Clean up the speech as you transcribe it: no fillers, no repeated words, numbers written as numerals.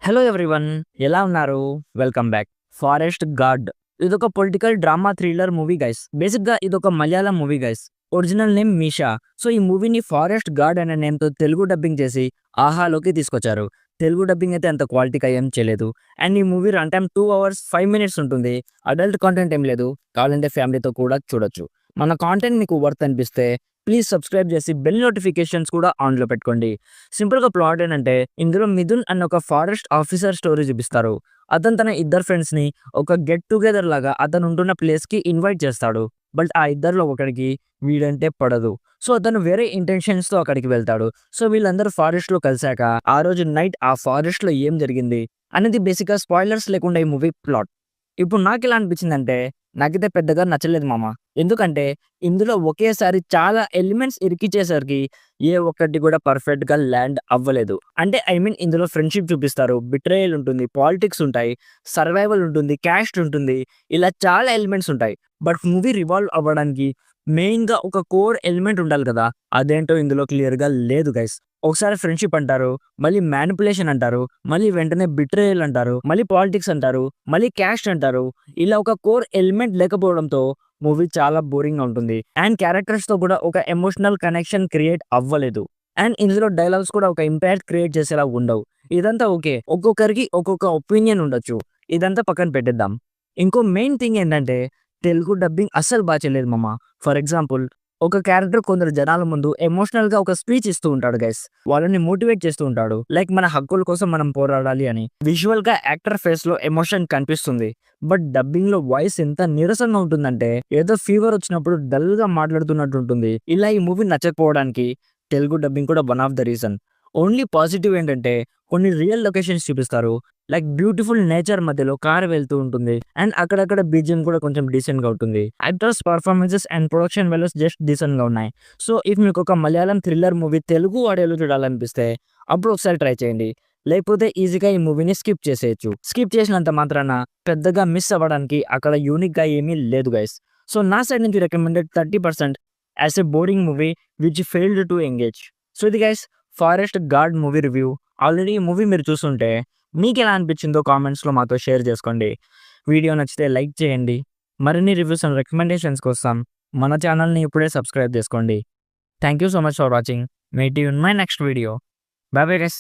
Hello everyone, ఎలా ఉన్నారు? Welcome back. Forest gourd ఇదొక political drama thriller movie guys. బేసిక్గా ఇదొక Malayalam movie guys. Original name Meesha. So ఈ మూవీని ఫారెస్ట్ గార్డ్ అనే నేమ్తో తెలుగు డబ్బింగ్ చేసి ఆహాలోకి తీసుకొచ్చారు. తెలుగు డబ్బింగ్ అయితే అంత క్వాలిటీగా ఏం చేయలేదు. అండ్ ఈ movie run time 2 hours 5 minutes ఉంటుంది. అడల్ట్ కాంటెంట్ ఏం లేదు, కావాలంటే ఫ్యామిలీతో కూడా చూడొచ్చు. మన కాంటెంట్ మీకు వర్త్ అనిపిస్తే ప్లీజ్ సబ్స్క్రైబ్ చేసి బెల్ నోటిఫికేషన్స్ కూడా ఆన్లో పెట్టుకోండి. సింపుల్గా ప్లాట్ ఏంటంటే, ఇందులో మిథున్ అన్న ఒక ఫారెస్ట్ ఆఫీసర్ స్టోరీ చూపిస్తారు. అతను తన ఇద్దరు ఫ్రెండ్స్ని ఒక గెట్ టుగెదర్ లాగా అతను ఉంటున్న ప్లేస్కి ఇన్వైట్ చేస్తాడు. బట్ ఆ ఇద్దరిలో ఒకడికి వీడంటే పడదు. సో అతను వేరే ఇంటెన్షన్స్తో అక్కడికి వెళ్తాడు. సో వీళ్ళందరూ ఫారెస్ట్లో కలిశాక ఆ రోజు నైట్ ఆ ఫారెస్ట్లో ఏం జరిగింది అనేది బేసిక్గా స్పాయిలర్స్ లేకుండా ఈ మూవీ ప్లాట్. ఇప్పుడు నాకు ఎలా అనిపించిందంటే, నాకైతే పెద్దగా నచ్చలేదు మామ. ఎందుకంటే ఇందులో ఒకేసారి చాలా ఎలిమెంట్స్ ఇరికిచ్చేసరికి ఏ ఒక్కటి కూడా పర్ఫెక్ట్గా ల్యాండ్ అవ్వలేదు. అంటే ఐ మీన్ ఇందులో ఫ్రెండ్షిప్ చూపిస్తారు, బిట్రేయల్ ఉంటుంది, పాలిటిక్స్ ఉంటాయి, సర్వైవల్ ఉంటుంది, క్యాస్ట్ ఉంటుంది, ఇలా చాలా ఎలిమెంట్స్ ఉంటాయి. బట్ మూవీ రివాల్వ్ అవ్వడానికి మెయిన్గా ఒక కోర్ ఎలిమెంట్ ఉండాలి కదా, అదేంటో ఇందులో క్లియర్గా లేదు గైస్. ఒకసారి ఫ్రెండ్షిప్ అంటారు, మళ్ళీ మ్యానిపులేషన్ అంటారు, మళ్ళీ వెంటనే బిట్రేయల్ అంటారు, మళ్ళీ పాలిటిక్స్ అంటారు, మళ్ళీ క్యాస్ట్ అంటారు. ఇలా ఒక కోర్ ఎలిమెంట్ లేకపోవడంతో మూవీ చాలా బోరింగ్గా ఉంటుంది. అండ్ క్యారెక్టర్స్తో కూడా ఒక ఎమోషనల్ కనెక్షన్ క్రియేట్ అవ్వలేదు. అండ్ ఇందులో డైలాగ్స్ కూడా ఒక ఇంపాక్ట్ క్రియేట్ చేసేలా ఉండవు. ఇదంతా ఓకే, ఒక్కొక్కరికి ఒక్కొక్క ఒపీనియన్ ఉండొచ్చు, ఇదంతా పక్కన పెట్టేద్దాం. ఇంకో మెయిన్ థింగ్ ఏంటంటే, తెలుగు డబ్బింగ్ అస్సలు బాగా చేయలేదు మామ. ఫర్ ఎగ్జాంపుల్, ఒక క్యారెక్టర్ కొందరు జనాల ముందు ఎమోషనల్ గా ఒక స్పీచ్ ఇస్తూ ఉంటాడు గైస్. వాళ్ళని మోటివేట్ చేస్తూ ఉంటాడు, లైక్ మన హక్కుల కోసం మనం పోరాడాలి అని. విజువల్ గా యాక్టర్ ఫేస్ లో ఎమోషన్ కనిపిస్తుంది. బట్ డబ్బింగ్ లో వాయిస్ ఎంత నీరసంగా ఉంటుందంటే, ఏదో ఫీవర్ వచ్చినప్పుడు డల్ గా మాట్లాడుతున్నట్టు ఉంటుంది. ఇలా ఈ మూవీ నచ్చకపోవడానికి తెలుగు డబ్బింగ్ కూడా one of the reason. Only positive ఏంటంటే, కొన్ని రియల్ లొకేషన్స్ చూపిస్తారు, లైక్ బ్యూటిఫుల్ నేచర్ మధ్యలో కార్ వెళ్తూ ఉంటుంది. అండ్ అక్కడక్కడ బీజిఎం కూడా కొంచెం డీసెంట్ గా ఉంటుంది. Actors performances and production values just decent గా ఉన్నాయి. సో ఇఫ్ మీకు ఒక మలయాళం థ్రిల్లర్ మూవీ తెలుగు ఆడియోలో చూడాలనిపిస్తే అప్పుడు ఒకసారి ట్రై చేయండి. లేకపోతే ఈజీగా ఈ మూవీని స్కిప్ చేసేయచ్చు. స్కిప్ చేసినంత మాత్రాన పెద్దగా మిస్ అవ్వడానికి అక్కడ యూనిక్ గా ఏమీ లేదు గైస్. సో నా సైడ్ నుంచి recommended 30% as a boring movie which failed to engage. So ఇది guys forest guard movie review. Already ఈ మూవీ మీరు చూస్తుంటే మీకు ఎలా అనిపించిందో కామెంట్స్లో మాతో షేర్ చేసుకోండి. వీడియో నచ్చితే లైక్ చేయండి. మరిన్ని రివ్యూస్ అండ్ రికమెండేషన్స్ కోసం మన ఛానల్ని ఇప్పుడే సబ్స్క్రైబ్ చేసుకోండి. Thank you so much for watching. Meet you in my next video. By bye guys.